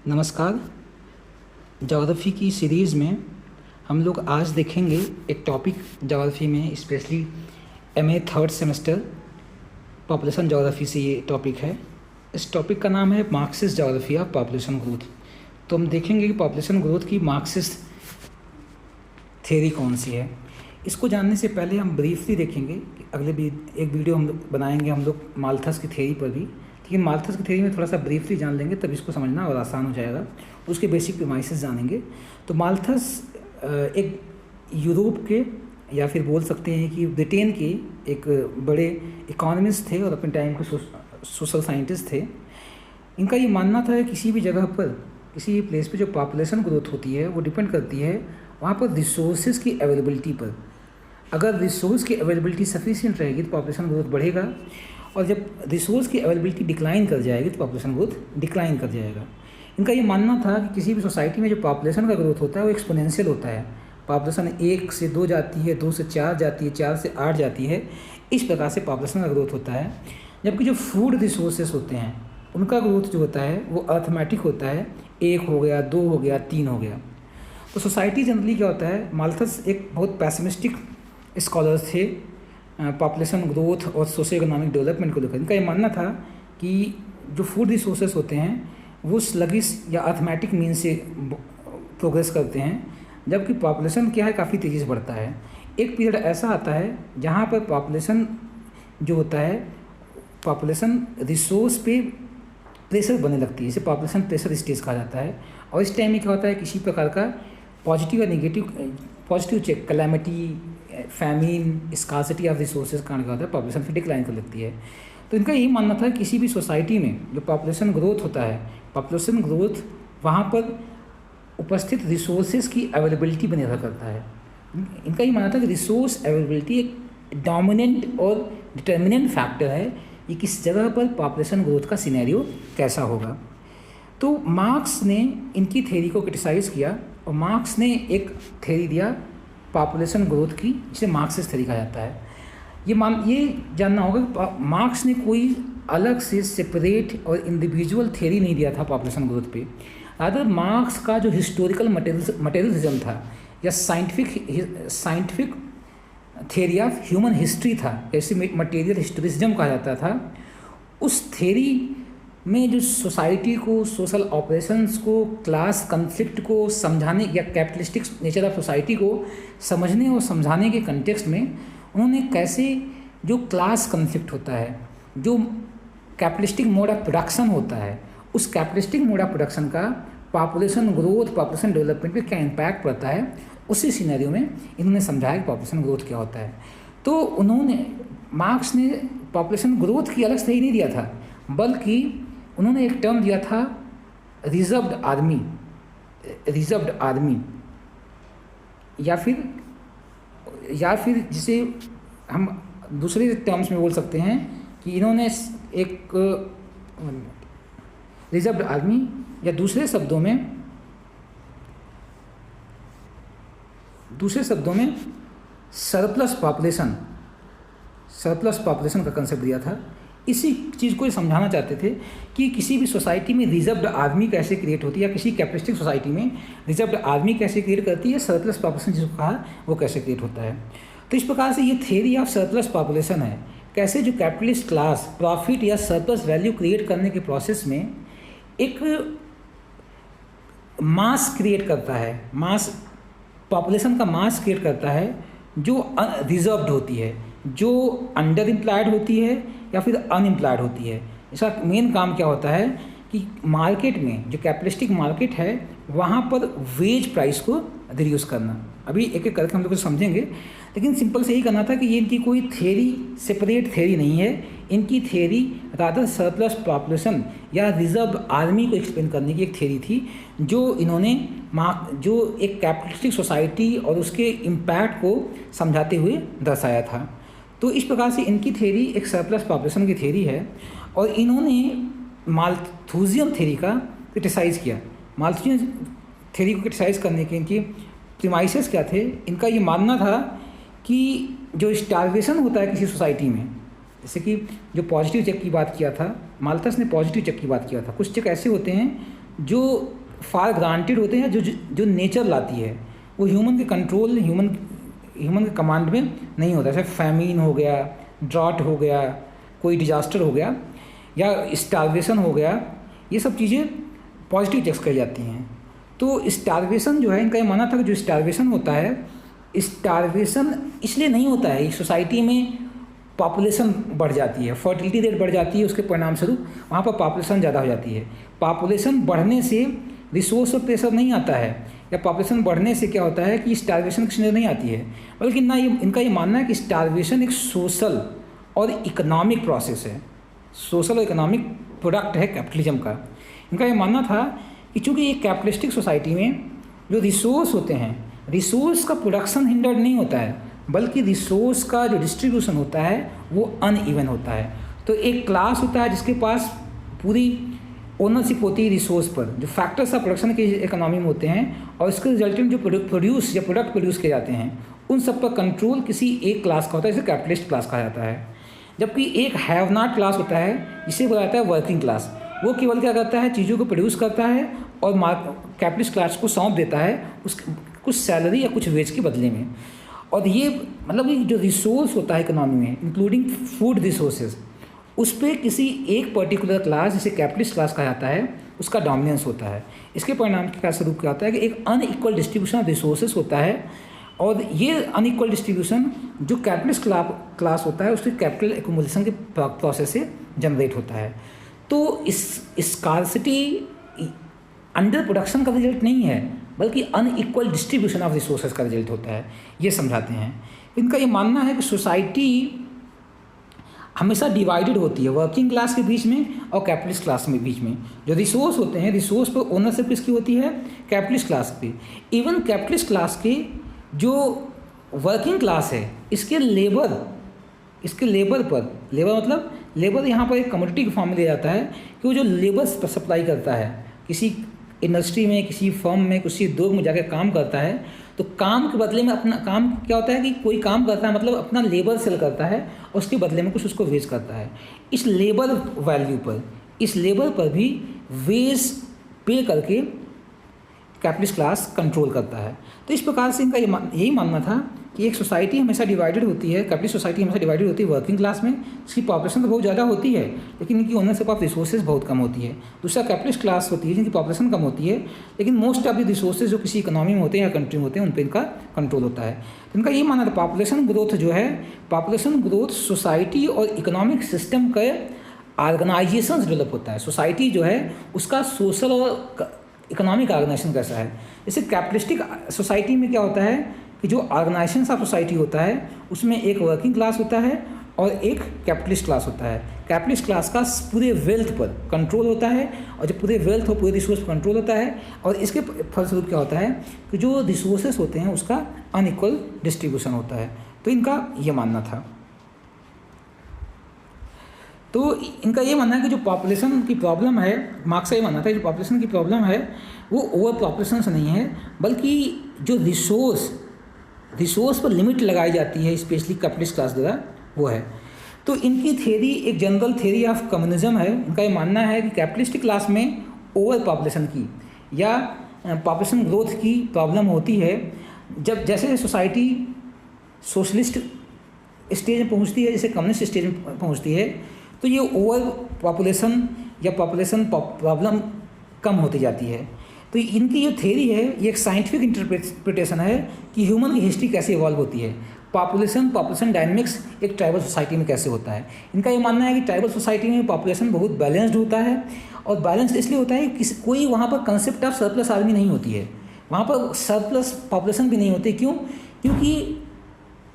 नमस्कार। ज्योग्राफ़ी की सीरीज़ में हम लोग आज देखेंगे एक टॉपिक ज्योग्राफ़ी में, specially MA third semester population geography से ये टॉपिक है। इस टॉपिक का नाम है Marxist geography of population growth. तो हम देखेंगे कि पॉपुलेशन ग्रोथ की मार्क्सिस्ट थ्योरी कौन सी है। इसको जानने से पहले हम ब्रीफली देखेंगे कि एक वीडियो हम लोग बनाएंगे हम लोग माल्थस की थ्योरी पर भी, लेकिन माल्थस की थ्योरी में थोड़ा सा ब्रीफली जान लेंगे तब इसको समझना और आसान हो जाएगा। उसके बेसिक प्रीमाइसेस जानेंगे। तो माल्थस एक यूरोप के या फिर बोल सकते हैं कि ब्रिटेन के एक बड़े इकोनॉमिस्ट थे और अपने टाइम के सोशल साइंटिस्ट थे। इनका ये मानना था कि किसी भी जगह पर, किसी भी प्लेस पे जो पॉपुलेशन ग्रोथ होती है वो डिपेंड करती है वहाँ पर रिसोर्सेज की अवेलेबिलिटी पर। अगर रिसोर्स की अवेलेबिलिटी सफिशिएंट रहेगी तो पॉपुलेशन ग्रोथ बढ़ेगा, और जब रिसोर्स की अवेलेबिलिटी डिक्लाइन कर जाएगी तो पॉपुलेशन ग्रोथ डिक्लाइन कर जाएगा। इनका ये मानना था कि किसी भी सोसाइटी में जो पॉपुलेशन का ग्रोथ होता है वो एक्सपोनेंशियल होता है। पॉपुलेशन 1 से 2 जाती है, 2 से 4 जाती है, 4 से 8 जाती है। इस प्रकार से पॉपुलेशन का ग्रोथ होता है। जबकि जो फूड रिसोर्सेस होते हैं उनका ग्रोथ जो होता है वो अर्थमेटिक होता है। 1 हो गया, 2 हो गया, 3 हो गया। तो सोसाइटी जनरली क्या होता है, माल्थस एक बहुत पैसिमिस्टिक स्कॉलर्स थे पॉपुलेशन ग्रोथ और सोशियो इकोनॉमिक डेवलपमेंट को लेकर। इनका ये मानना था कि जो फूड रिसोर्सेस होते हैं वो स्लगिश या अर्थमेटिक मीन से प्रोग्रेस करते हैं, जबकि पॉपुलेशन क्या है काफ़ी तेज़ी से बढ़ता है। एक पीरियड ऐसा आता है जहाँ पर पॉपुलेशन जो होता है, पॉपुलेशन रिसोर्स पे प्रेशर बनने लगती है। इसे पॉपुलेशन प्रेशर स्टेज कहा जाता है। और इस टाइम में क्या होता है, किसी प्रकार का पॉजिटिव या positive check, calamity, famine, scarcity of resources का क्या होता है, पॉपुलेशन फिर डिक्लाइन कर लगती है। तो इनका यही मानना था कि किसी भी सोसाइटी में जो पॉपुलेशन ग्रोथ होता है, पॉपुलेशन ग्रोथ वहाँ पर उपस्थित रिसोर्सेज की अवेलेबिलिटी पर निर्भर करता है। इनका ये मानना था कि रिसोर्स अवेलेबिलिटी एक डोमिनेंट और डिटर्मिनेंट फैक्टर है कि किस जगह पर पॉपुलेशन ग्रोथ का सिनेरियो कैसा होगा। तो मार्क्स ने इनकी थ्योरी को क्रिटिसाइज़ किया और मार्क्स ने एक थ्योरी दिया पॉपुलेशन ग्रोथ की, जिसे मार्क्सिस्ट थ्योरी कहा जाता है। ये जानना होगा कि मार्क्स ने कोई अलग से सेपरेट और इंडिविजुअल थ्योरी नहीं दिया था पॉपुलेशन ग्रोथ पे। रादर मार्क्स का जो हिस्टोरिकल मटेरियलिज्म था या scientific theory of human history था, जैसे मटेरियल हिस्टोरिज्म कहा जाता था, उस थ्योरी में जो सोसाइटी को, सोशल ऑपरेशंस को, क्लास कन्फ्लिक्ट को समझाने या कैपिटलिस्टिक नेचर ऑफ सोसाइटी को समझने और समझाने के कंटेक्स्ट में उन्होंने कैसे जो क्लास कन्फ्लिक्ट होता है, जो कैपिटलिस्टिक मोड ऑफ प्रोडक्शन होता है, उस कैपिटलिस्टिक मोड ऑफ प्रोडक्शन का पॉपुलेशन ग्रोथ, पॉपुलेशन डेवलपमेंट पे क्या इम्पैक्ट पड़ता है, उसी सिनेरियो में इन्होंने समझाया कि पॉपुलेशन ग्रोथ क्या होता है। तो मार्क्स ने पॉपुलेशन ग्रोथ की अलग थ्योरी नहीं दिया था, बल्कि उन्होंने एक टर्म दिया था रिजर्व्ड आर्मी, या फिर जिसे हम दूसरे टर्म्स में बोल सकते हैं कि इन्होंने एक रिजर्व्ड आर्मी, या दूसरे शब्दों में सरप्लस पॉपुलेशन का कंसेप्ट दिया था। इसी चीज़ को ये समझाना चाहते थे कि किसी भी सोसाइटी में रिजर्व्ड आर्मी कैसे क्रिएट होती है, या किसी कैपिटलिस्टिक सोसाइटी में रिजर्व्ड आर्मी कैसे क्रिएट करती है, सरप्लस पॉपुलेशन जिसको कहा वो कैसे क्रिएट होता है। तो इस प्रकार से ये थ्योरी ऑफ सरप्लस पॉपुलेशन है, कैसे जो कैपिटलिस्ट क्लास प्रॉफिट या सरप्लस वैल्यू क्रिएट करने के प्रोसेस में एक मास क्रिएट करता है, पॉपुलेशन का मास क्रिएट करता है जो रिजर्व्ड होती है, जो अंडर एम्प्लॉयड होती है या फिर अनएम्प्लॉयड होती है। इसका मेन काम क्या होता है कि मार्केट में, जो कैपिटलिस्टिक मार्केट है, वहाँ पर वेज प्राइस को रिड्यूस करना। अभी एक एक करके हम लोग समझेंगे, लेकिन सिंपल से यही करना था कि ये इनकी कोई सेपरेट थ्योरी नहीं है। इनकी थ्योरी रादर सरप्लस पॉपुलेशन या रिजर्व आर्मी को एक्सप्लेन करने की एक थ्योरी थी, जो इन्होंने जो एक कैपिटलिस्टिक सोसाइटी और उसके इम्पैक्ट को समझाते हुए दर्शाया था। तो इस प्रकार से इनकी थ्योरी एक सरप्लस पॉपुलेशन की थ्योरी है, और इन्होंने माल्थुसियन थ्योरी का क्रिटिसाइज़ किया। माल्थुसियन थ्योरी को क्रिटिसाइज़ करने के इनकी प्रीमाइसेस क्या थे, इनका ये मानना था कि जो स्टारवेशन होता है किसी सोसाइटी में, जैसे कि जो पॉजिटिव चेक की बात किया था, माल्थस ने पॉजिटिव चेक की बात किया था। कुछ चेक ऐसे होते हैं जो फार ग्रांटेड होते हैं, जो नेचर लाती है, वो ह्यूमन के कंट्रोल, ह्यूमन के कमांड में नहीं होता। जैसे फैमिन हो गया, ड्रॉट हो गया, कोई डिजास्टर हो गया, या स्टारवेशन हो गया, ये सब चीज़ें पॉजिटिव टेक्स्ट करी जाती हैं। तो स्टारवेशन जो है, इनका ये मानना था कि जो स्टारवेशन होता है, स्टारवेशन इसलिए नहीं होता है, सोसाइटी में पॉपुलेशन बढ़ जाती है, फर्टिलिटी रेट बढ़ जाती है, उसके परिणाम स्वरूप वहाँ पर पॉपुलेशन ज़्यादा हो जाती है। पॉपुलेशन बढ़ने से रिसोर्स पर प्रेशर नहीं आता है, या पॉपुलेशन बढ़ने से क्या होता है कि स्टारवेशन की सिचुएशन नहीं आती है, बल्कि ना इनका ये मानना है कि स्टारवेशन एक सोशल और इकोनॉमिक प्रोसेस है, सोशल और इकोनॉमिक प्रोडक्ट है कैपिटलिज्म का। इनका ये मानना था कि चूँकि ये कैपिटलिस्टिक सोसाइटी में जो रिसोर्स होते हैं, रिसोर्स का प्रोडक्शन हिंडर्ड नहीं होता है, बल्कि रिसोर्स का जो डिस्ट्रीब्यूशन होता है वो अनइवन होता है। तो एक क्लास होता है जिसके पास पूरी ओनरशिप होती है रिसोर्स पर, जो फैक्टर्स ऑफ प्रोडक्शन के इकोनॉमी में होते हैं, और इसके रिजल्टेंट जो प्रोड्यूस या प्रोडक्ट प्रोड्यूस किए जाते हैं, उन सब पर कंट्रोल किसी एक क्लास का होता है, जिसे कैपिटलिस्ट क्लास कहा जाता है। जबकि एक हैव नॉट क्लास होता है, जिसे बोला जाता है वर्किंग क्लास। वो केवल क्या करता है, चीज़ों को प्रोड्यूस करता है और कैपिटलिस्ट क्लास को सौंप देता है उस कुछ सैलरी या कुछ वेज के बदले में। और ये मतलब जो रिसोर्स होता है इकोनॉमी में, इंक्लूडिंग फूड रिसोर्सेज, उस पर किसी एक पर्टिकुलर क्लास, जिसे कैपिटलिस्ट क्लास कहा जाता है, उसका डोमिनेंस होता है। इसके परिणाम के स्वरूप क्या होता है कि एक अनइक्वल डिस्ट्रीब्यूशन ऑफ रिसोर्सेज होता है, और ये अनइक्वल डिस्ट्रीब्यूशन जो कैपिटलिस्ट क्लास होता है, उसके कैपिटल एक्यूमुलेशन के प्रोसेस से जनरेट होता है। तो इस स्कार्सिटी अंडर प्रोडक्शन का रिजल्ट नहीं है, बल्कि अनइक्वल डिस्ट्रीब्यूशन ऑफ रिसोर्सेज का रिजल्ट होता है, ये समझाते हैं। इनका ये मानना है कि सोसाइटी हमेशा डिवाइडेड होती है वर्किंग क्लास के बीच में और कैपिटलिस्ट क्लास के बीच में। जो रिसोर्स होते हैं, रिसोर्स पर ओनरशिप किसकी होती है, कैपिटलिस्ट क्लास पे। इवन कैपिटलिस्ट क्लास के जो वर्किंग क्लास है, इसके लेबर पर, लेबर मतलब लेबर यहाँ पर एक कमोडिटी के फॉर्म में लिया जाता है कि वो जो लेबर सप्लाई करता है, किसी इंडस्ट्री में, किसी फर्म में, किसी उद्योग में जाकर काम करता है, तो काम के बदले में अपना काम क्या होता है कि कोई काम करता है मतलब अपना लेबर सेल करता है, और उसके बदले में कुछ उसको वेज करता है। इस लेबर वैल्यू पर, इस लेबर पर भी वेज पे करके कैपिटलिस्ट क्लास कंट्रोल करता है। तो इस प्रकार से इनका यही मानना था कि एक सोसाइटी हमेशा डिवाइडेड होती है, कैपिटलिस्ट सोसाइटी हमेशा डिवाइडेड होती है वर्किंग क्लास में, जिसकी पॉपुलेशन तो बहुत ज़्यादा होती है, लेकिन इनकी ओनरशिप ऑफ रिसोर्सेज बहुत कम होती है। दूसरा कैपिटलिस्ट क्लास होती है जिनकी पॉपुलेशन कम होती है, लेकिन मोस्ट ऑफ द रिसोर्सेज जो किसी इकोनॉमी में होते हैं या कंट्री में होते हैं, उन पर इनका कंट्रोल होता है। तो इनका ये मानना था पॉपुलेशन ग्रोथ जो है, पॉपुलेशन ग्रोथ सोसाइटी और इकोनॉमिक सिस्टम का ऑर्गेनाइजेशन डेवलप होता है। सोसाइटी जो है उसका सोशल और इकोनॉमिक ऑर्गेनाइजेशन कैसा है। जैसे कैपिटलिस्टिक सोसाइटी में क्या होता है कि जो ऑर्गेनाइजेशन ऑफ सोसाइटी होता है, उसमें एक वर्किंग क्लास होता है और एक कैपिटलिस्ट क्लास होता है। कैपिटलिस्ट क्लास का पूरे वेल्थ पर कंट्रोल होता है, और जब पूरे वेल्थ और पूरे रिसोर्स पर कंट्रोल होता है, और इसके फलस्वरूप क्या होता है कि जो रिसोर्सेस होते हैं उसका अनइक्वल डिस्ट्रीब्यूशन होता है। तो इनका ये मानना था। तो इनका ये मानना है कि जो पॉपुलेशन की प्रॉब्लम है, मार्क्स का ये मानना था जो पॉपुलेशन की प्रॉब्लम है वो ओवर पॉपुलेशन से नहीं है, बल्कि जो रिसोर्स पर लिमिट लगाई जाती है स्पेशली कैपिटलिस्ट क्लास द्वारा, वो है। तो इनकी थ्योरी एक जनरल थ्योरी ऑफ कम्युनिज्म है। इनका ये मानना है कि कैपिटलिस्टिक क्लास में ओवर पॉपुलेशन की या पॉपुलेशन ग्रोथ की प्रॉब्लम होती है जब जैसे सोसाइटी सोशलिस्ट स्टेज में पहुंचती है, जैसे कम्युनिस्ट स्टेज में पहुंचती है, तो ये ओवर पॉपुलेशन या पॉपुलेशन प्रॉब्लम कम होती जाती है। तो इनकी जो थ्योरी है ये एक साइंटिफिक इंटरप्रिटेशन है कि ह्यूमन की हिस्ट्री कैसे इवॉल्व होती है, पॉपुलेशन डायनेमिक्स एक ट्राइबल सोसाइटी में कैसे होता है। इनका ये मानना है कि ट्राइबल सोसाइटी में पॉपुलेशन बहुत बैलेंस्ड होता है, और बैलेंस्ड इसलिए होता है कि कोई वहाँ पर कंसेप्ट ऑफ सरप्लस आर्मी नहीं होती है, वहाँ पर सरप्लस पॉपुलेशन भी नहीं होती। क्यों? क्योंकि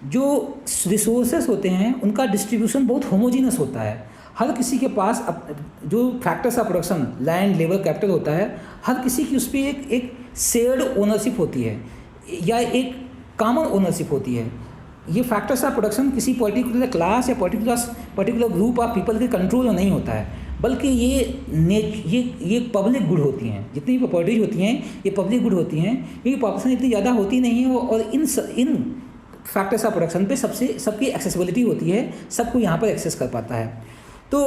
जो रिसोर्सेस होते हैं उनका डिस्ट्रीब्यूशन बहुत होमोजीनस होता है। हर किसी के पास जो factors of production, land, labour, capital होता है, हर किसी की उस पर एक शेयर्ड ओनरशिप होती है या एक कॉमन ओनरशिप होती है। ये फैक्टर्स ऑफ प्रोडक्शन किसी पर्टिकुलर क्लास या पर्टिकुलर ग्रुप ऑफ पीपल के कंट्रोल में नहीं होता है, बल्कि ये पब्लिक गुड होती हैं। जितनी भी प्रॉपर्टीज होती हैं ये पब्लिक गुड होती हैं, क्योंकि पॉपुलेशन इतनी ज़्यादा होती नहीं है, और इन फैक्टर्स ऑफ प्रोडक्शन पे सबकी एक्सेसिबिलिटी होती है, सबको यहाँ पर एक्सेस कर पाता है। तो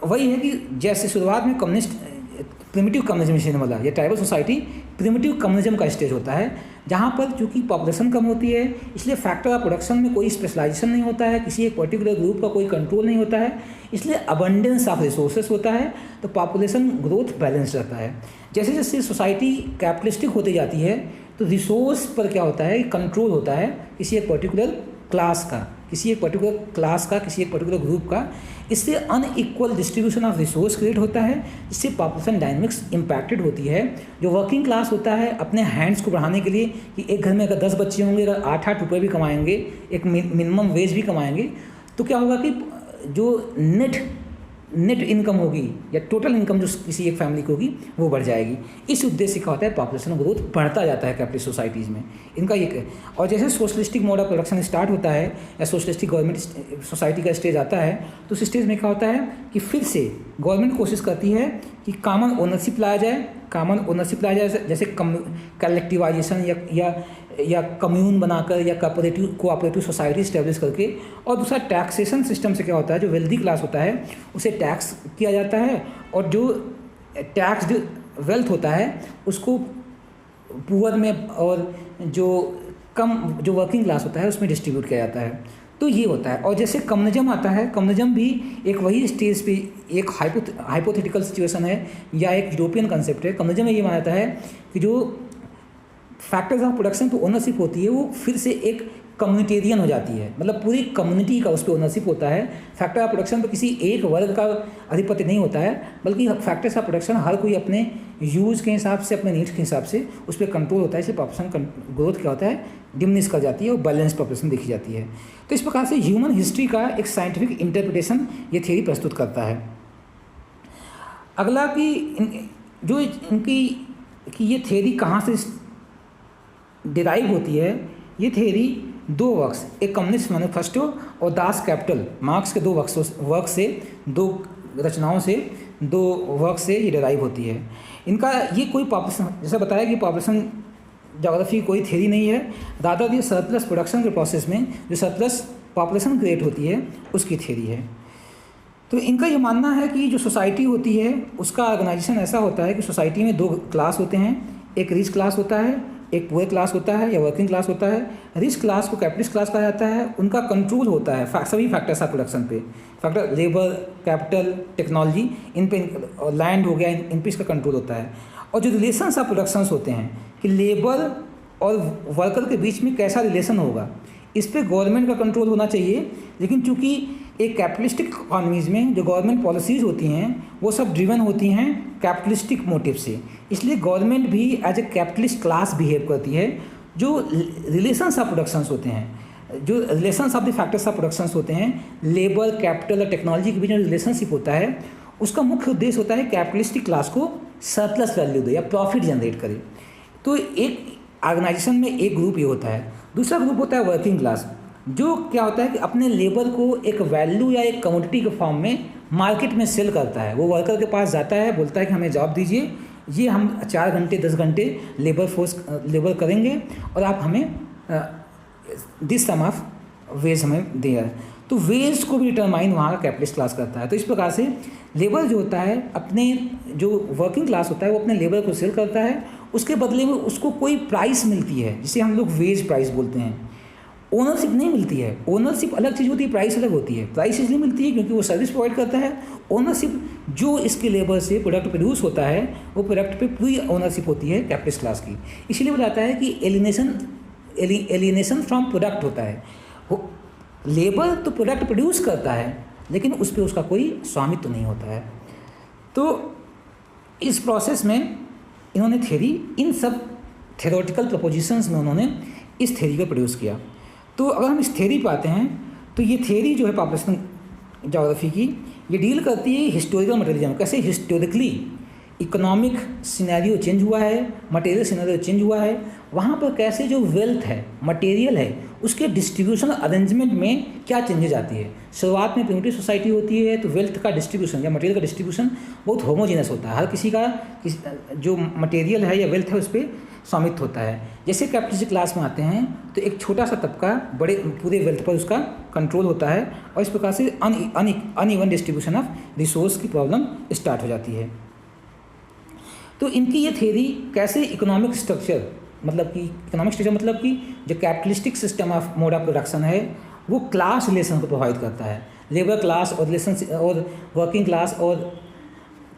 वही है कि जैसे शुरुआत में कम्युनिस्ट प्रिमिटिव कम्युनिज्म वाला, ये ट्राइबल सोसाइटी प्रिमिटिव कम्युनिज्म का स्टेज होता है, जहाँ पर चूँकि पॉपुलेशन कम होती है इसलिए फैक्टर ऑफ प्रोडक्शन में कोई स्पेशलाइजेशन नहीं होता है, किसी एक पर्टिकुलर ग्रुप का कोई कंट्रोल नहीं होता है, इसलिए अबंडेंस ऑफ रिसोर्सेस होता है, तो पॉपुलेशन ग्रोथ बैलेंस रहता है। जैसे जैसे सोसाइटी कैपिटलिस्टिक होती जाती है तो रिसोर्स पर क्या होता है, कंट्रोल होता है किसी एक पर्टिकुलर क्लास का, किसी एक पर्टिकुलर ग्रुप का। इससे unequal distribution of resource create होता है, जिससे पॉपुलेशन डायनेमिक्स इम्पैक्टेड होती है। जो वर्किंग क्लास होता है अपने हैंड्स को बढ़ाने के लिए कि एक घर में अगर 10 बच्चे होंगे, अगर 8-8 रुपये भी कमाएंगे, एक मिनिमम वेज भी कमाएंगे, तो क्या होगा कि जो नेट इनकम होगी या टोटल इनकम जो किसी एक फैमिली की होगी वो बढ़ जाएगी। इस उद्देश्य का होता है पॉपुलेशन ग्रोथ बढ़ता जाता है कैपिटलिस्ट सोसाइटीज़ में, इनका ये। और जैसे socialistic mode of production start होता है या सोशलिस्टिक गवर्नमेंट सोसाइटी का स्टेज आता है, तो उस स्टेज में क्या होता है कि फिर से गवर्नमेंट कोशिश करती है कि कॉमन ओनरशिप लाया जाए, जैसे कलेक्टिवाइजेशन या कम्यून बनाकर या कोऑपरेटिव सोसाइटी स्टैब्लिश करके। और दूसरा टैक्सेशन सिस्टम से क्या होता है, जो वेल्दी क्लास होता है उसे टैक्स किया जाता है, और जो टैक्स्ड वेल्थ होता है उसको पुअर में और जो वर्किंग क्लास होता है उसमें डिस्ट्रीब्यूट किया जाता है। तो ये होता है। और जैसे कम्युनिज्म आता है, कम्युनिज्म भी एक वही स्टेज पे एक हाइपोथेटिकल सिचुएशन है या एक यूरोपियन कंसेप्ट है। कम्युनिज्म में ये माना जाता है कि जो फैक्टर्स ऑफ प्रोडक्शन पे ओनरशिप होती है वो फिर से एक कम्युनिटेरियन हो जाती है, मतलब पूरी कम्युनिटी का उस पर ओनरशिप होता है। फैक्टर ऑफ प्रोडक्शन पर किसी एक वर्ग का आधिपत्य नहीं होता है, बल्कि फैक्टर्स ऑफ प्रोडक्शन हर कोई अपने यूज़ के हिसाब से, अपने नीड्स के हिसाब से उस पर कंट्रोल होता है। इसलिए पॉपुलेशन ग्रोथ क्या होता है, डिमिनिश कर जाती है और बैलेंस पॉपुलेशन देखी जाती है। तो इस प्रकार से ह्यूमन हिस्ट्री का एक साइंटिफिक इंटरप्रिटेशन ये थ्योरी प्रस्तुत करता है। अगला कि ये थ्योरी कहाँ से डिराइव होती है। ये थ्योरी 2 वर्क्स, एक कम्युनिस्ट मैनिफेस्टो और दास कैपिटल, मार्क्स के 2 वर्क से, 2 रचनाओं से, 2 वर्क से ये डिराइव होती है। इनका ये कोई पॉपुलेशन, जैसा बताया कि पॉपुलेशन ज्योग्राफी कोई थ्योरी नहीं है, रादर ये सरप्लस प्रोडक्शन के प्रोसेस में जो सरप्लस पॉपुलेशन क्रिएट होती है उसकी थ्योरी है। तो इनका ये मानना है कि जो सोसाइटी होती है उसका ऑर्गेनाइजेशन ऐसा होता है कि सोसाइटी में 2 क्लास होते हैं, एक रिच क्लास होता है, एक पुअर क्लास होता है या वर्किंग क्लास होता है। रिच क्लास को कैपिटलिस्ट क्लास कहा जाता है, उनका कंट्रोल होता है सभी फैक्टर्स ऑफ प्रोडक्शन पे, फैक्टर लेबर, कैपिटल, टेक्नोलॉजी, इन पे, लैंड हो गया, इन पे इसका कंट्रोल होता है। और जो रिलेशंस ऑफ प्रोडक्शंस होते हैं कि लेबर और वर्कर के बीच में कैसा रिलेशन होगा, इस पर गवर्नमेंट का कंट्रोल होना चाहिए। लेकिन चूंकि एक कैपिटलिस्टिक इकॉनमीज़ में जो गवर्नमेंट पॉलिसीज़ होती हैं वो सब ड्रिवन होती हैं कैपिटलिस्टिक मोटिव से, इसलिए गवर्नमेंट भी as a capitalist class behave करती है। जो रिलेशंस ऑफ प्रोडक्शंस होते हैं, जो relations of the factors of productions होते हैं, लेबर, कैपिटल और टेक्नोलॉजी के बीच में रिलेशनशिप होता है, उसका मुख्य उद्देश्य होता है कैपिटलिस्टिक क्लास को सरप्लस वैल्यू दे या प्रॉफिट जनरेट करे। तो एक ऑर्गेनाइजेशन में एक ग्रुप ये होता है। दूसरा ग्रुप होता है वर्किंग क्लास, जो क्या होता है कि अपने लेबर को एक वैल्यू या एक कमोडिटी के फॉर्म में मार्केट में सेल करता है। वो वर्कर के पास जाता है, बोलता है कि हमें जॉब दीजिए, ये हम 4 घंटे 10 घंटे लेबर करेंगे और आप हमें दिस सम ऑफ वेज हमें दें। तो वेज को भी डिटरमाइन वहाँ का कैपिटलिस्ट क्लास करता है। तो इस प्रकार से लेबर जो होता है, अपने जो वर्किंग क्लास होता है वो अपने लेबर को सेल करता है, उसके बदले में उसको कोई प्राइस मिलती है जिसे हम लोग वेज प्राइस बोलते हैं। ओनरशिप नहीं मिलती है, ओनरशिप अलग चीज़ होती है, प्राइस अलग होती है। प्राइस इसलिए मिलती है क्योंकि वो सर्विस प्रोवाइड करता है। ओनरशिप जो इसके लेबर से प्रोडक्ट प्रोड्यूस होता है वो प्रोडक्ट पे पूरी ओनरशिप होती है कैपिटलिस्ट क्लास की। इसीलिए बताता है कि एलिनेशन फ्रॉम प्रोडक्ट होता है। लेबर तो प्रोडक्ट प्रोड्यूस करता है लेकिन उस पर उसका कोई स्वामित्व तो नहीं होता है। तो इस प्रोसेस में इन्होंने थ्योरी, इन सब थ्योरेटिकल प्रपोजिशंस में उन्होंने इस थ्योरी को प्रोड्यूस किया। तो अगर हम इस थ्योरी पे आते हैं तो ये थ्योरी जो है पॉपुलेशन ज्योग्राफी की, ये डील करती है हिस्टोरिकल मटेरियलिज्म, कैसे हिस्टोरिकली इकोनॉमिक सिनेरियो चेंज हुआ है, मटेरियल सिनेरियो चेंज हुआ है, वहाँ पर कैसे जो वेल्थ है, मटेरियल है, उसके डिस्ट्रीब्यूशन अरेंजमेंट में क्या चेंजेज आती है। शुरुआत में प्रिमिटिव सोसाइटी होती है तो वेल्थ का डिस्ट्रीब्यूशन या मटेरियल का डिस्ट्रीब्यूशन बहुत होमोजेनस होता है, हर किसी का जो मटेरियल है या वेल्थ है उस पर स्वामित्व होता है। जैसे कैपिटलिस्ट क्लास में आते हैं तो एक छोटा सा तबका बड़े पूरे वेल्थ पर उसका कंट्रोल होता है और इस प्रकार से अनइवन डिस्ट्रीब्यूशन ऑफ रिसोर्स की प्रॉब्लम स्टार्ट हो जाती है। तो इनकी ये थ्योरी कैसे इकोनॉमिक स्ट्रक्चर मतलब कि जो capitalistic system of mode of production है वो क्लास रिलेशन को प्रोवाइड करता है। लेबर क्लास और रिलेशन और वर्किंग क्लास और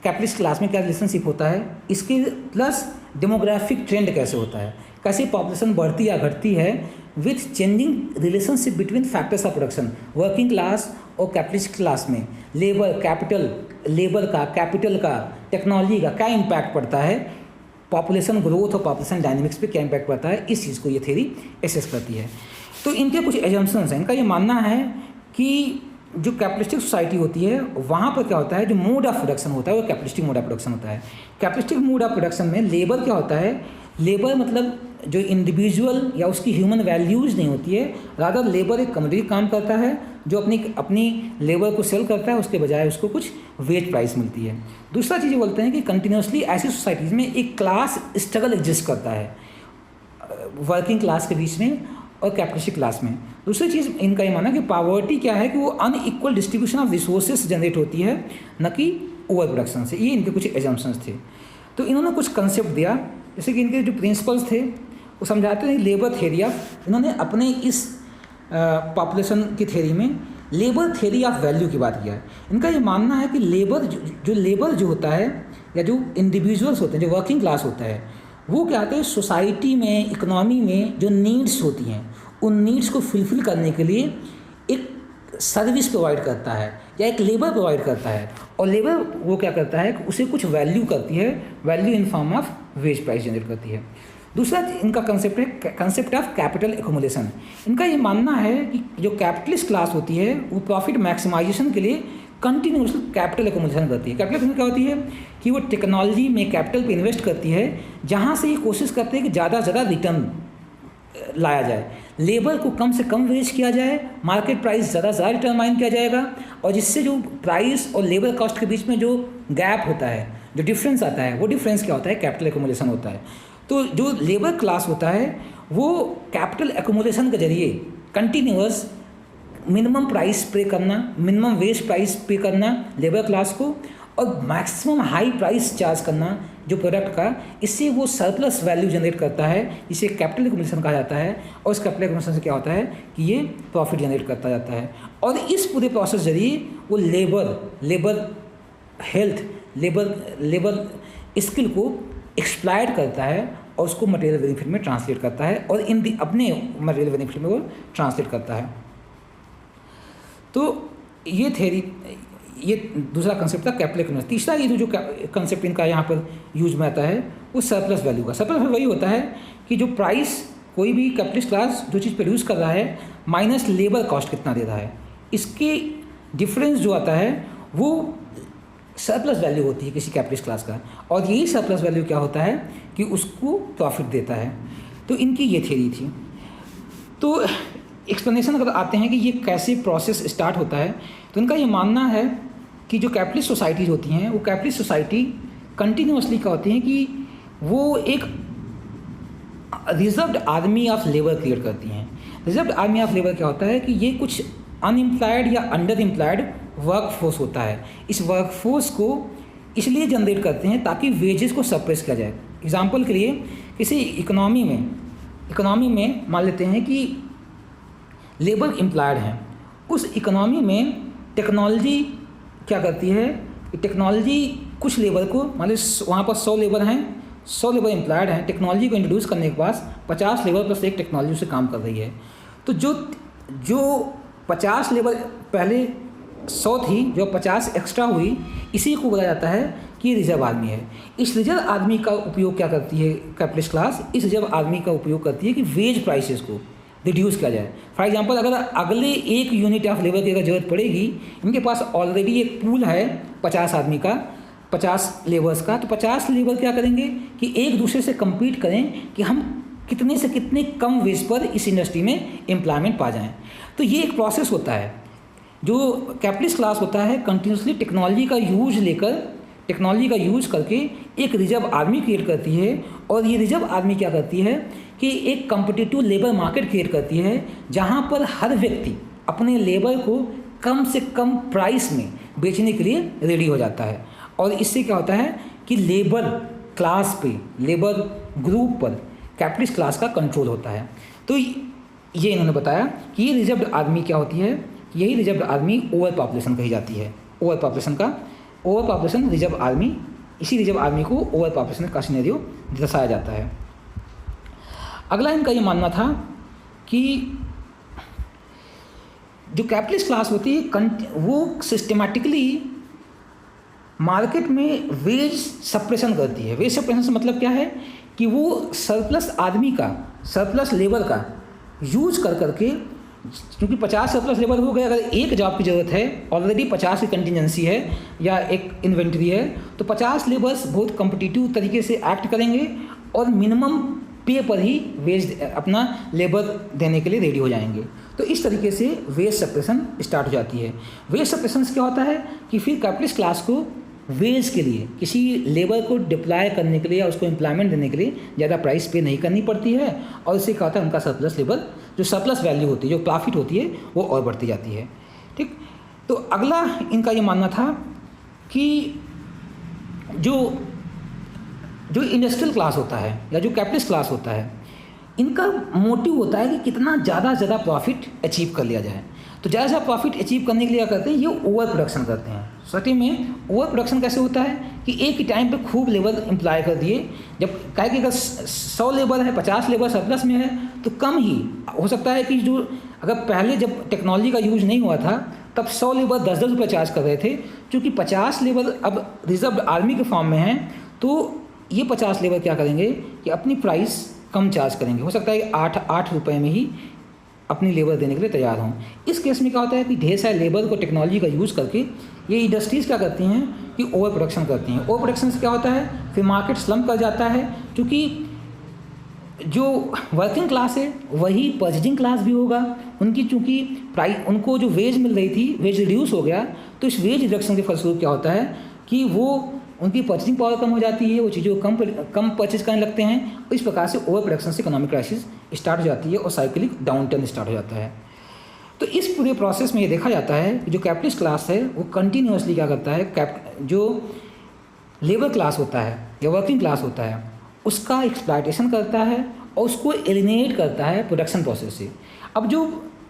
कैपिटलिस्ट क्लास में क्या रिलेशनशिप होता है, इसके प्लस डेमोग्राफिक ट्रेंड कैसे होता है, कैसे पॉपुलेशन बढ़ती या घटती है with changing relationship between factors of production. Working class और कैपिटलिस्ट क्लास में लेबर का, कैपिटल का, टेक्नोलॉजी का क्या इम्पैक्ट पड़ता है, पॉपुलेशन ग्रोथ और पॉपुलेशन डायनेमिक्स पे क्या इम्पैक्ट पड़ता है, इस चीज़ को ये थ्योरी एसेस करती है। तो इनके कुछ एजम्पशंस हैं। इनका ये मानना है कि जो कैपिटलिस्टिक सोसाइटी होती है वहाँ पर क्या होता है, जो मोड ऑफ प्रोडक्शन होता है वो कैपिटलिस्टिक मोड ऑफ प्रोडक्शन होता है। कैपिटलिस्टिक मोड ऑफ प्रोडक्शन में लेबर क्या होता है, लेबर मतलब जो इंडिविजुअल या उसकी ह्यूमन वैल्यूज़ नहीं होती है, रादर लेबर एक कमोडिटी काम करता है जो अपनी लेबर को सेल करता है, उसके बजाय उसको कुछ वेज प्राइस मिलती है। दूसरा चीज़ बोलते हैं कि कंटिन्यूसली ऐसी सोसाइटीज़ में एक क्लास स्ट्रगल एग्जिस्ट करता है वर्किंग क्लास के बीच में और कैपिटलिस्टिक क्लास में। दूसरी चीज़ इनका ये मानना कि पावर्टी क्या है कि वो unequal distribution of resources generate होती है, न कि ओवर प्रोडक्शन से। ये इनके कुछ एजम्पशंस थे। तो इन्होंने कुछ कंसेप्ट दिया, जैसे कि इनके जो प्रिंसिपल्स थे वो समझाते हैं लेबर थ्योरी ऑफ, इन्होंने अपने इस पॉपुलेशन की थ्योरी में लेबर थ्योरी ऑफ वैल्यू की बात किया है। इनका ये मानना है कि लेबर जो होता है या जो इंडिविजुअल्स होते हैं, जो वर्किंग क्लास होता है, वो क्या होता है सोसाइटी में, इकोनॉमी में जो नीड्स होती हैं उन नीड्स को फुलफिल करने के लिए एक सर्विस प्रोवाइड करता है या एक लेबर प्रोवाइड करता है। और लेबर वो क्या करता है, उसे कुछ वैल्यू करती है, value in form of ways price generate करती है। दूसरा इनका कंसेप्ट है कंसेप्ट ऑफ कैपिटल एक्यूमुलेशन। इनका ये मानना है कि जो कैपिटलिस्ट क्लास होती है वो प्रॉफिट मैक्सिमाइजेशन के लिए कंटिन्यूसली कैपिटल एक्यूमुलेशन करती है। कैपिटल एक्यूमुलेशन क्या होती है कि वो टेक्नोलॉजी में कैपिटल पे इन्वेस्ट करती है, जहाँ से ये कोशिश करते हैं कि ज़्यादा से ज़्यादा रिटर्न लाया जाए, लेबर को कम से कम वेज किया जाए, मार्केट प्राइस ज़्यादा से ज़्यादा डिटरमाइन किया जाएगा, और जिससे जो प्राइस और लेबर कॉस्ट के बीच में जो गैप होता है, जो डिफरेंस आता है, वो डिफरेंस क्या होता है, कैपिटल एक्यूमुलेशन होता है। तो जो लेबर क्लास होता है वो कैपिटल एक्यूमुलेशन के जरिए कंटिन्यूअस मिनिमम प्राइस पे करना, मिनिमम वेज प्राइस पे करना लेबर क्लास को, और मैक्सिमम हाई प्राइस चार्ज करना जो प्रोडक्ट का, इससे वो सरप्लस वैल्यू जनरेट करता है, इसे कैपिटल एक्यूमुलेशन कहा जाता है। और इस कैपिटल एक्यूमुलेशन से क्या होता है कि ये प्रॉफिट जनरेट करता जाता है, और इस पूरे प्रोसेस जरिए वो लेबर हेल्थ, लेबर स्किल को एक्सप्लॉइट करता है और उसको मटेरियल बेनिफिट में ट्रांसलेट करता है, और अपने मटेरियल बेनिफिट में वो ट्रांसलेट करता है। तो ये थ्योरी, ये दूसरा कंसेप्ट था कैपिटल एक्यूमुलेशन। तीसरा ये जो कंसेप्ट इनका यहाँ पर यूज में आता है वो सरप्लस वैल्यू का। सरप्लस वैल्यू वही होता है कि जो प्राइस कोई भी कैपिटलिस्ट क्लास जो चीज़ प्रोड्यूस कर रहा है माइनस लेबर कॉस्ट कितना दे रहा है, इसके डिफरेंस जो आता है वो सरप्लस वैल्यू होती है किसी कैपिटलिस्ट क्लास का, और यही सरप्लस वैल्यू क्या होता है कि उसको प्रॉफिट देता है। तो इनकी ये थ्योरी थी। तो एक्सप्लेनेशन अगर आते हैं कि ये कैसे प्रोसेस स्टार्ट होता है, तो इनका ये मानना है कि जो कैपिटलिस्ट सोसाइटीज़ होती हैं वो कैपिटलिस्ट सोसाइटी कंटिन्यूसली क्या होती हैं कि वो एक reserved army of labour create करती हैं। रिजर्व्ड आर्मी ऑफ लेबर क्या होता है कि ये कुछ अनएम्प्लॉयड या अंडर एम्प्लॉयड वर्क फोर्स होता है। इस वर्क फोर्स को इसलिए जनरेट करते हैं ताकि वेजेस को सप्रेस किया जाए। एग्जांपल के लिए किसी इकोनॉमी में मान लेते हैं कि लेबर एम्प्लॉयड हैं, उस इकोनॉमी में टेक्नोलॉजी क्या करती है, टेक्नोलॉजी कुछ लेबर को, मान लीजिए वहाँ पर 100 लेबर हैं, 100 लेबर एम्प्लॉयड हैं, टेक्नोलॉजी को इंट्रोड्यूस करने के बाद 50 लेबर प्लस एक टेक्नोलॉजी से काम कर रही है। तो जो 50 लेबर पहले 100 थी, जो 50 एक्स्ट्रा हुई, इसी को बोला जाता है कि रिजर्व आर्मी है। इस रिजर्व आर्मी का उपयोग क्या करती है कैपिटलिस्ट क्लास, इस रिजर्व आर्मी का उपयोग करती है कि वेज प्राइसेस को रिड्यूस किया जाए। फॉर एग्जांपल अगर अगले 1 यूनिट ऑफ लेबर की अगर जरूरत पड़ेगी, इनके पास ऑलरेडी एक पूल है 50 आदमी का, 50 लेबर्स का, तो 50 लेबर क्या करेंगे कि एक दूसरे से कम्पीट करें कि हम कितने से कितने कम वेज पर इस इंडस्ट्री में एम्प्लॉयमेंट पा जाएँ। तो ये एक प्रोसेस होता है। जो कैपिटलिस्ट क्लास होता है कंटिन्यूसली टेक्नोलॉजी का यूज करके एक रिजर्व आर्मी क्रिएट करती है, और ये रिजर्व आर्मी क्या करती है कि एक कॉम्पिटिटिव लेबर मार्केट क्रिएट करती है, जहाँ पर हर व्यक्ति अपने लेबर को कम से कम प्राइस में बेचने के लिए रेडी हो जाता है। और इससे क्या होता है कि क्लास पे, लेबर ग्रुप पर कैपिटलिस्ट क्लास का कंट्रोल होता है। तो ये इन्होंने बताया कि ये रिजर्व्ड आर्मी क्या होती है, यही रिजर्व्ड आर्मी ओवर पॉपुलेशन कही जाती है। ओवर पॉपुलेशन रिजर्व आर्मी, इसी रिजर्व आर्मी को ओवर पॉपुलेशन का सिनेरियो दर्शाया जाता है। अगला इनका ये मानना था कि जो कैपिटलिस्ट क्लास होती है वो सिस्टमैटिकली मार्केट में वेज सप्रेशन करती है। वेज सप्रेशन से मतलब क्या है कि वो सरप्लस आदमी का, सरप्लस लेबर का यूज कर करके, क्योंकि 50 सरप्लस लेबर हो गए, अगर एक जॉब की ज़रूरत है, ऑलरेडी 50 की कंटिजेंसी है या एक इन्वेंट्री है, तो 50 लेबर्स बहुत कम्पिटिटिव तरीके से एक्ट करेंगे और मिनिमम पे पर ही वेज अपना लेबर देने के लिए रेडी हो जाएंगे। तो इस तरीके से वेज सप्रेशन स्टार्ट हो जाती है। वेज सप्रेशन क्या होता है कि फिर कैपिटलिस्ट क्लास को वेज के लिए, किसी लेबर को डिप्लॉय करने के लिए या उसको एम्प्लॉयमेंट देने के लिए ज़्यादा प्राइस पे नहीं करनी पड़ती है, और इससे क्या होता है, उनका सरप्लस लेबर, जो सरप्लस वैल्यू होती है, जो प्रॉफिट होती है, वो और बढ़ती जाती है। ठीक, तो अगला इनका ये मानना था कि जो इंडस्ट्रियल क्लास होता है या जो कैपिटलिस्ट क्लास होता है, इनका मोटिव होता है कि कितना ज़्यादा से ज़्यादा प्रॉफिट अचीव कर लिया जाए। तो ज़्यादा से ज़्यादा प्रॉफिट अचीव करने के लिए क्या करते हैं, ये ओवर प्रोडक्शन करते हैं। सटी में ओवर प्रोडक्शन कैसे होता है कि एक ही टाइम पे खूब लेबर एम्प्लॉय कर दिए। जब क्या कि अगर 100 लेबर है, 50 लेबर सरप्लस में है, तो कम ही हो सकता है कि जो अगर पहले जब टेक्नोलॉजी का यूज़ नहीं हुआ था तब 100 लेबर 10-10 रुपये चार्ज कर रहे थे। क्योंकि 50 लेबर अब रिजर्व आर्मी के फॉर्म में हैं, तो ये 50 लेबर क्या करेंगे कि अपनी प्राइस कम चार्ज करेंगे। हो सकता है 8 रुपये में ही अपनी लेबर देने के लिए तैयार हों। इस केस में क्या होता है कि ढेर सारे लेबर को टेक्नोलॉजी का यूज़ करके ये इंडस्ट्रीज़ क्या करती हैं कि ओवर प्रोडक्शन करती हैं। ओवर प्रोडक्शन से क्या होता है, फिर मार्केट स्लम्प कर जाता है, क्योंकि जो वर्किंग क्लास है वही परचेजिंग क्लास भी होगा। उनकी चूँकि प्राइस, उनको जो वेज मिल रही थी, वेज रिड्यूस हो गया, तो इस वेज रिडक्शन के फलस्वरूप क्या होता है कि वो उनकी परचेजिंग पावर कम हो जाती है, वो चीज़ों को कम परचेज करने लगते हैं। इस प्रकार से ओवर प्रोडक्शन से इकोनॉमिक क्राइसिस स्टार्ट हो जाती है और साइक्लिक डाउन टर्न स्टार्ट हो जाता है। तो इस पूरे प्रोसेस में ये देखा जाता है कि जो कैपिटलिस्ट क्लास है वो कंटिन्यूसली क्या करता है, जो लेबर क्लास होता है या वर्किंग क्लास होता है उसका एक्सप्लॉयटेशन करता है और उसको एलिमिनेट करता है प्रोडक्शन प्रोसेस से। अब जो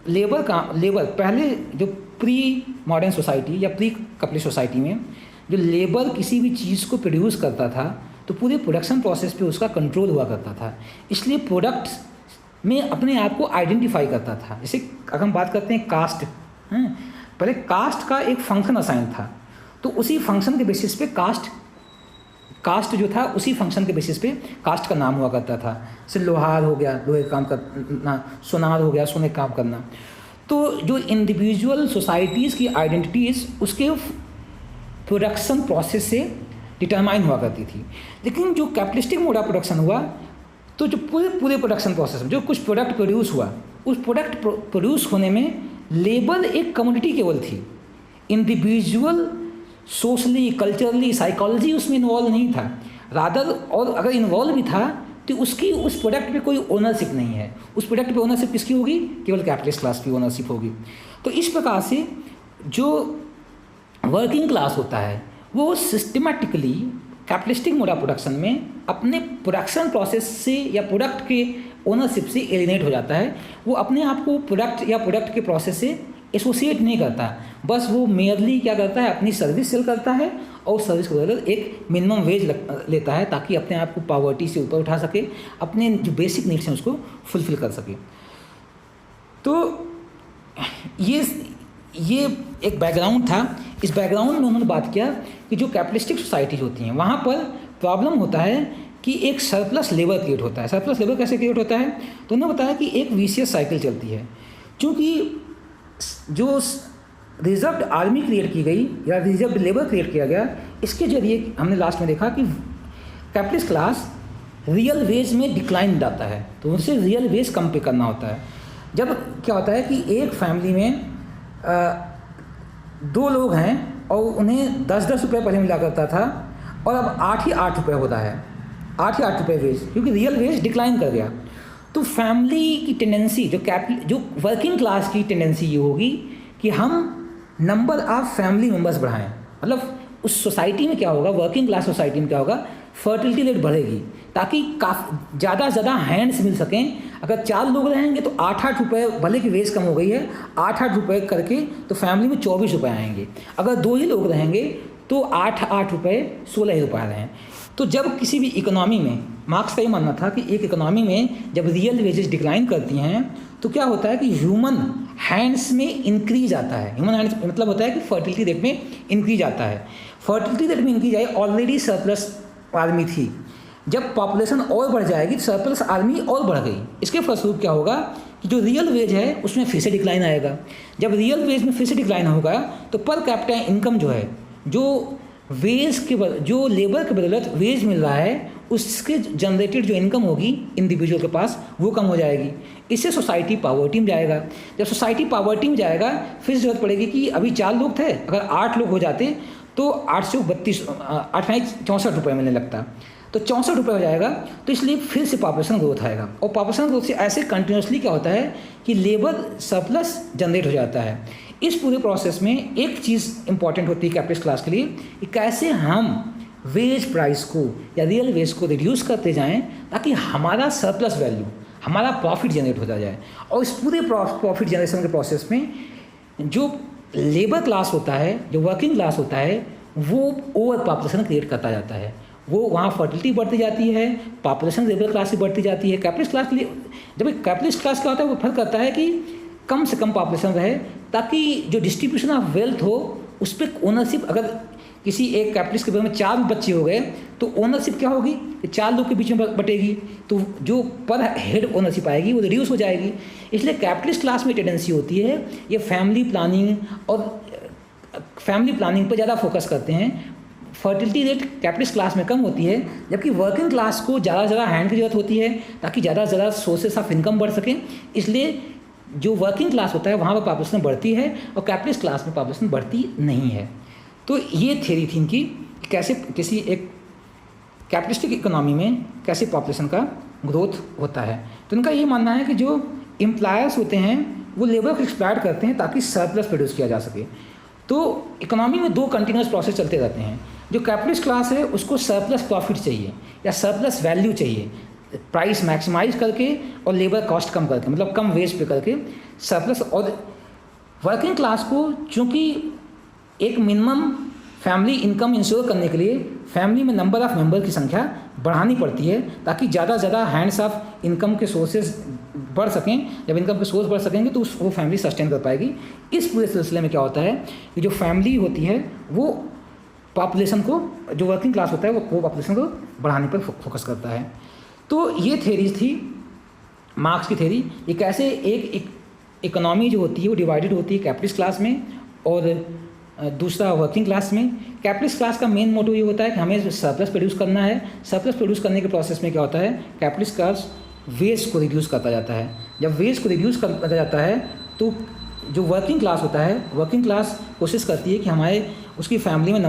लेबर पहले जो प्री मॉडर्न सोसाइटी या प्री कैपिटलिस्ट सोसाइटी में जो लेबर किसी भी चीज़ को प्रोड्यूस करता था, तो पूरे प्रोडक्शन प्रोसेस पे उसका कंट्रोल हुआ करता था, इसलिए प्रोडक्ट में अपने आप को आइडेंटिफाई करता था। जैसे अगर हम बात करते हैं कास्ट, पहले कास्ट का एक फंक्शन असाइन था, तो उसी फंक्शन के बेसिस पे कास्ट जो था, उसी फंक्शन के बेसिस पे कास्ट का नाम हुआ करता था। जैसे लोहार हो गया, लोहे का काम करना, सोनार हो गया, सोने का काम करना। तो जो इंडिविजुअल सोसाइटीज़ की आइडेंटिटीज़ उसके प्रोडक्शन प्रोसेस से डिटरमाइन हुआ करती थी। लेकिन जो कैपिटलिस्टिक मोड ऑफ प्रोडक्शन हुआ, तो जो पूरे प्रोडक्शन प्रोसेस में जो कुछ प्रोडक्ट प्रोड्यूस हुआ, उस प्रोडक्ट प्रोड्यूस होने में लेबर एक कम्युनिटी केवल थी। इंडिविजुअल सोशली, कल्चरली, साइकोलॉजी उसमें इन्वॉल्व नहीं था। रादर, और अगर इन्वॉल्व भी था तो उसकी उस प्रोडक्ट पे कोई ओनरशिप नहीं है। उस प्रोडक्ट पे ओनरशिप किसकी होगी, केवल कैपिटलिस्ट क्लास की ओनरशिप होगी। तो इस प्रकार से जो वर्किंग क्लास होता है वो systematically capitalistic mode of production में अपने प्रोडक्शन प्रोसेस से या प्रोडक्ट के ओनरशिप से एलिनेट हो जाता है। वो अपने आप को प्रोडक्ट या प्रोडक्ट के प्रोसेस से एसोसिएट नहीं करता, बस वो मेयरली क्या करता है, अपनी सर्विस सेल करता है और सर्विस के बदले एक मिनिमम वेज लेता है, ताकि अपने आप को पॉवर्टी से ऊपर उठा सके, अपने जो बेसिक नीड्स हैं उसको फुलफिल कर सके। तो ये एक बैकग्राउंड था। इस बैकग्राउंड में उन्होंने बात किया कि जो कैपिटलिस्टिक सोसाइटीज होती हैं वहाँ पर प्रॉब्लम होता है कि एक सरप्लस लेबर क्रिएट होता है। सरप्लस लेबर कैसे क्रिएट होता है, तो उन्होंने बताया कि एक विशियस साइकिल चलती है। क्योंकि जो रिजर्व्ड आर्मी क्रिएट की गई या रिजर्व्ड लेबर क्रिएट किया गया, इसके जरिए हमने लास्ट में देखा कि कैपिटलिस्ट क्लास रियल वेज में डिक्लाइन जाता है, तो उनसे रियल वेज कम पे करना होता है। जब क्या होता है कि एक फैमिली में 2 लोग हैं और उन्हें 10-10 रुपये पहले मिला करता था और अब 8 ही 8 रुपये होता है, 8 ही 8 रुपये वेज, क्योंकि रियल वेज डिक्लाइन कर गया। तो फैमिली की टेंडेंसी, जो वर्किंग क्लास की टेंडेंसी ये होगी कि हम नंबर ऑफ फैमिली मेम्बर्स बढ़ाएं। मतलब उस सोसाइटी में क्या होगा, वर्किंग क्लास सोसाइटी में क्या होगा, फर्टिलिटी रेट बढ़ेगी, ताकि काफ़ी ज़्यादा से ज़्यादा हैंड्स मिल सकें। अगर 4 लोग रहेंगे तो 8-8 रुपये, भले की वेज कम हो गई है, 8-8 रुपये करके तो फैमिली में 24 रुपये आएंगे। अगर 2 ही लोग रहेंगे तो 8-8 रुपये 16 ही रुपये आ रहे हैं। तो जब किसी भी इकोनॉमी में, मार्क्स का ये मानना था कि एक इकोनॉमी में जब रियल वेजेस डिक्लाइन करती हैं तो क्या होता है कि ह्यूमन हैंड्स में इंक्रीज आता है। ह्यूमन हैंड्स मतलब होता है कि फर्टिलिटी रेट में इंक्रीज आता है। फर्टिलिटी रेट में इंक्रीज आई, ऑलरेडी सरप्लस आर्मी थी, जब पॉपुलेशन और बढ़ जाएगी तो सरप्लस आर्मी और बढ़ गई। इसके फलस्वरूप क्या होगा कि जो रियल वेज है उसमें फिर से डिक्लाइन आएगा। जब रियल वेज में फिर से डिक्लाइन होगा तो पर कैपिटा इनकम जो है, जो वेज के जो लेबर के बदौलत वेज मिल रहा है, उसके जनरेटेड जो इनकम होगी इंडिविजुअल के पास वो कम हो जाएगी। इससे सोसाइटी पावर्टी में जाएगा। जब सोसाइटी पावर्टी में जाएगा फिर ज़रूरत पड़ेगी कि अभी 4 लोग थे, अगर 8 लोग हो जाते तो 8 से 64 रुपये मिलने लगता, तो 64 रुपये हो जाएगा। तो इसलिए फिर से पॉपुलेशन ग्रोथ आएगा, और पॉपुलेशन ग्रोथ से ऐसे कंटिन्यूसली क्या होता है कि लेबर सरप्लस जनरेट हो जाता है। इस पूरे प्रोसेस में एक चीज़ इंपॉर्टेंट होती है कैपिटलिस्ट क्लास के लिए कि कैसे हम वेज प्राइस को या रियल वेज को रिड्यूस करते जाएं ताकि हमारा सरप्लस वैल्यू, हमारा प्रॉफिट जनरेट होता जाए। और इस पूरे प्रॉफिट जनरेशन के प्रोसेस में जो लेबर क्लास होता है, जो वर्किंग क्लास होता है, वो ओवर पॉपुलेशन क्रिएट करता जाता है। वो वहाँ फर्टिलिटी बढ़ती जाती है, पॉपुलेशन लेबर क्लास से बढ़ती जाती है। कैपिटलिस्ट क्लास के लिए जब एक कैपिटलिस्ट क्लास क्या होता है, वो फर्क करता है कि कम से कम पॉपुलेशन रहे ताकि जो डिस्ट्रीब्यूशन ऑफ वेल्थ हो उस पर ओनरशिप, अगर किसी एक कैपिटलिस्ट के घर में 4 बच्चे हो गए तो ओनरशिप क्या होगी, 4 लोग के बीच में बटेगी, तो जो पर हेड ओनरशिप आएगी वो रिड्यूस हो जाएगी। इसलिए कैपिटलिस्ट क्लास में टेंडेंसी होती है ये फैमिली प्लानिंग पर ज़्यादा फोकस करते हैं। फर्टिलिटी रेट कैपिटलिस्ट क्लास में कम होती है, जबकि वर्किंग क्लास को ज़्यादा से ज़्यादा हैंड की जरूरत होती है ताकि ज़्यादा से ज़्यादा सोर्सेस ऑफ इनकम बढ़ सकें। इसलिए जो वर्किंग क्लास होता है वहाँ पर पॉपुलेशन बढ़ती है और कैपिटलिस्ट क्लास में पॉपुलेशन बढ़ती नहीं है। तो ये थ्योरी थी इनकी, कैसे किसी एक कैपिटलिस्टिक इकोनॉमी में कैसे पॉपुलेशन का ग्रोथ होता है। तो इनका ये मानना है कि जो एम्प्लॉयर्स होते हैं वो लेबर को एक्सप्लॉइट करते हैं ताकि सरप्लस प्रोड्यूस किया जा सके। तो इकोनॉमी में 2 कंटिन्यूस प्रोसेस चलते रहते हैं। जो कैपिटलिस्ट क्लास है उसको सरप्लस प्रॉफिट चाहिए या सरप्लस वैल्यू चाहिए, प्राइस मैक्सिमाइज करके और लेबर कॉस्ट कम करके, मतलब कम वेज पे करके सरप्लस। और वर्किंग क्लास को चूँकि एक मिनिमम फैमिली इनकम इंश्योर करने के लिए फैमिली में नंबर ऑफ़ मेंबर की संख्या बढ़ानी पड़ती है ताकि ज़्यादा से ज़्यादा हैंड्स ऑफ इनकम के सोर्सेज बढ़ सकें। जब इनकम के सोर्स बढ़ सकेंगे तो वो फैमिली सस्टेन कर पाएगी। इस पूरे सिलसिले में क्या होता है कि जो फैमिली होती है वो पॉपुलेशन को, जो वर्किंग क्लास होता है वो पॉपुलेशन को बढ़ाने पर फोकस करता है। तो ये थ्योरीज थी मार्क्स की थ्योरी। ये कैसे एक इकोनॉमी जो होती है वो डिवाइडेड होती है कैपिटलिस्ट क्लास में और दूसरा वर्किंग क्लास में। कैपिटलिस्ट क्लास का मेन मोटो ये होता है कि हमें सरप्लस प्रोड्यूस करना है। सरप्लस प्रोड्यूस करने के प्रोसेस में क्या होता है, कैपिटलिस्ट क्लास वेज को रिड्यूस करता जाता है। जब वेज को रिड्यूस करता जाता है तो जो वर्किंग क्लास होता है, वर्किंग क्लास कोशिश करती है कि हमारे उसकी फैमिली में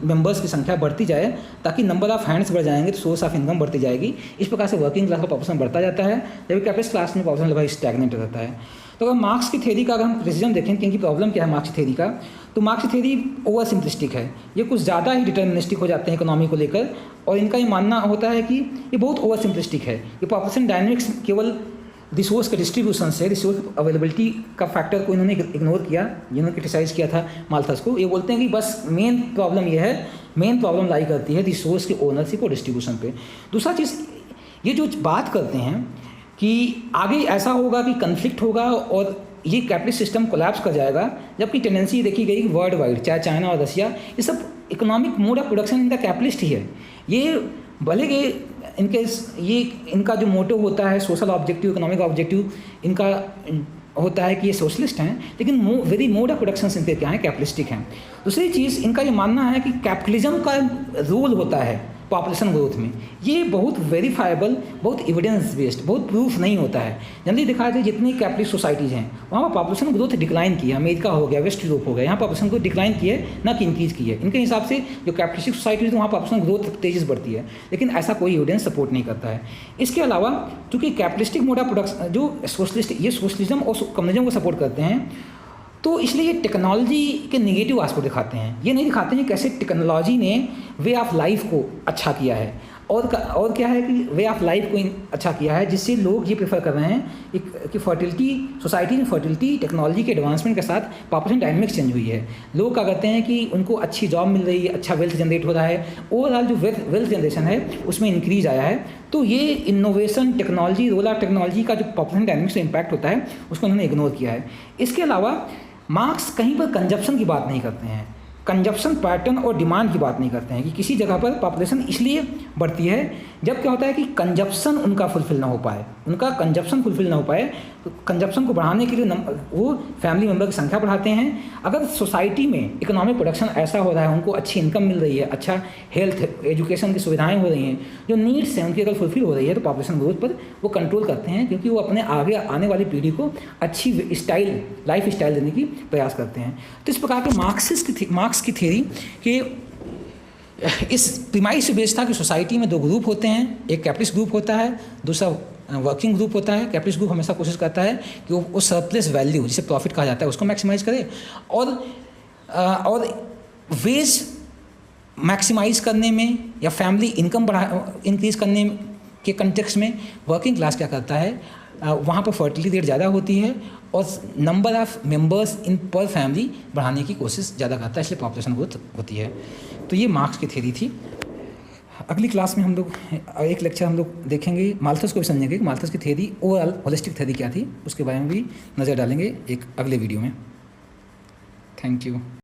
मेंबर्स की संख्या बढ़ती जाए ताकि नंबर ऑफ़ हैंड्स बढ़ जाएंगे तो सोर्स ऑफ इनकम बढ़ती जाएगी। इस प्रकार से वर्किंग क्लास का पॉपुलेशन बढ़ता जाता है, जबकि कैपिटलिस्ट क्लास में पॉपुलेशन लगभग स्टैग्नेंट रहता है। तो अगर मार्क्स की थ्योरी का अगर हम प्रिसीजन देखें कि इनकी प्रॉब्लम क्या है मार्क्स की थ्योरी का, तो मार्क्स की थ्योरी ओवर सिंपलिस्टिक है। ये कुछ ज़्यादा ही डिटर्मिनिस्टिक हो जाते हैं इकोनॉमी को लेकर, और इनका ये मानना होता है कि ये बहुत ओवर सिंपलिस्टिक है। ये पॉपुलेशन डायनेमिक्स केवल रिसोर्स के डिस्ट्रीब्यूशन से, रिसोर्स अवेलेबिलिटी का फैक्टर को इन्होंने इग्नोर किया, जिन्होंने क्रिटिसाइज किया था माल्थस को। ये बोलते हैं कि बस मेन प्रॉब्लम ये है, मेन प्रॉब्लम लाई करती है रिसोर्स के ओनरशिप और डिस्ट्रीब्यूशन पे। दूसरा चीज़ ये जो बात करते हैं कि आगे ऐसा होगा कि कन्फ्लिक्ट होगा और ये कैपिटलिस्ट सिस्टम कोलैप्स कर जाएगा, जबकि टेंडेंसी देखी गई वर्ल्ड वाइड, चाहे चाइना और रसिया, ये सब इकोनॉमिक मोड ऑफ प्रोडक्शन इनका कैपिटलिस्ट ही है। ये भले कि इनका जो मोटो होता है सोशल ऑब्जेक्टिव, इकोनॉमिक ऑब्जेक्टिव इनका होता है कि ये सोशलिस्ट हैं, लेकिन वेरी मोड ऑफ प्रोडक्शन इनके क्या हैं, कैपिटलिस्टिक हैं। दूसरी चीज़ इनका ये मानना है कि कैपिटलिज्म का रोल होता है पॉपुलेशन ग्रोथ में। ये बहुत वेरीफाइबल, बहुत एविडेंस बेस्ड, बहुत प्रूफ नहीं होता है। जनरली दिखाया जाए जितनी कैपिटलिस्ट सोसाइटीज़ हैं वहाँ पर पॉपुलेशन ग्रोथ डिक्लाइन की है। अमेरिका हो गया, वेस्ट यूरोप हो गया, यहाँ पॉपुलेशन ग्रोथ डिक्लाइन की है, ना कि इंक्रीज की है। इनके हिसाब से जो कैपिटलिस्टिक सोसाइटीज़ है वहाँ पॉपुलेशन ग्रोथ तेजी से बढ़ती है, लेकिन ऐसा कोई एविडेंस सपोर्ट नहीं करता है। इसके अलावा चूँकि कैपिटलिस्टिक मोड ऑफ प्रोडक्शन जो सोशलिस्ट, ये सोशलिज्म और कम्युनिज्म को सपोर्ट करते हैं, तो इसलिए ये टेक्नोलॉजी के नेगेटिव एस्पेक्ट दिखाते हैं, ये नहीं दिखाते हैं कैसे टेक्नोलॉजी ने वे ऑफ लाइफ को अच्छा किया है और क्या है कि वे ऑफ लाइफ को अच्छा किया है, जिससे लोग ये प्रेफर कर रहे हैं कि फर्टिलिटी सोसाइटी में फर्टिलिटी टेक्नोलॉजी के एडवांसमेंट के साथ पॉपुलेशन डायनेमिक्स चेंज हुई है। लोग क्या करते हैं कि उनको अच्छी जॉब मिल रही है, अच्छा वेल्थ जनरेट हो रहा है, ओवरऑल जो वेल्थ जनरेशन है उसमें इंक्रीज आया है। तो ये innovation technology, role of technology का जो पॉपुलेशन डायनेमिक्स में इम्पैक्ट होता है उसको उन्होंने इग्नोर किया है। इसके अलावा मार्क्स कहीं पर कंजप्शन की बात नहीं करते हैं, कंजप्शन पैटर्न और डिमांड की बात नहीं करते हैं कि किसी जगह पर पॉपुलेशन इसलिए बढ़ती है जब क्या होता है कि कंजप्शन उनका फुलफिल ना हो पाए, उनका कंजप्शन फुलफिल ना हो पाए। तो कंजप्शन को बढ़ाने के लिए वो फैमिली मेम्बर की संख्या बढ़ाते हैं। अगर सोसाइटी में इकोनॉमिक प्रोडक्शन ऐसा हो रहा है, उनको अच्छी इनकम मिल रही है, अच्छा हेल्थ एजुकेशन की सुविधाएँ हो रही हैं, जो नीड्स हैं उनकी अगर फुलफिल हो रही है, तो पॉपुलेशन ग्रोथ पर वो कंट्रोल करते हैं, क्योंकि वो अपने आगे आने वाली पीढ़ी को अच्छी लाइफ स्टाइल देने की प्रयास करते हैं। तो इस प्रकार के मार्क्स की थ्योरी के इस प्रीमाइस से बेस्ड था कि सोसाइटी में दो ग्रुप होते हैं, एक कैपिटलिस्ट ग्रुप होता है, दूसरा वर्किंग ग्रुप होता है। कैपिटलिस्ट ग्रुप हमेशा कोशिश करता है कि वो सरप्लस वैल्यू जिसे प्रॉफिट कहा जाता है उसको मैक्सिमाइज करे, और वेज मैक्सिमाइज करने में या फैमिली इनकम इंक्रीज करने के कंटेक्स्ट में वर्किंग क्लास क्या करता है, वहाँ पर फर्टिलिटी रेट ज़्यादा होती है और नंबर ऑफ़ मेंबर्स इन पर फैमिली बढ़ाने की कोशिश ज़्यादा करता है, इसलिए पॉपुलेशन ग्रोथ होती है। तो ये मार्क्स की थ्योरी थी। अगली क्लास में हम लोग एक लेक्चर हम लोग देखेंगे, माल्थस को भी समझेंगे कि माल्थस की थ्योरी ओवरऑल होलिस्टिक थ्योरी क्या थी, उसके बारे में भी नज़र डालेंगे एक अगले वीडियो में। Thank you.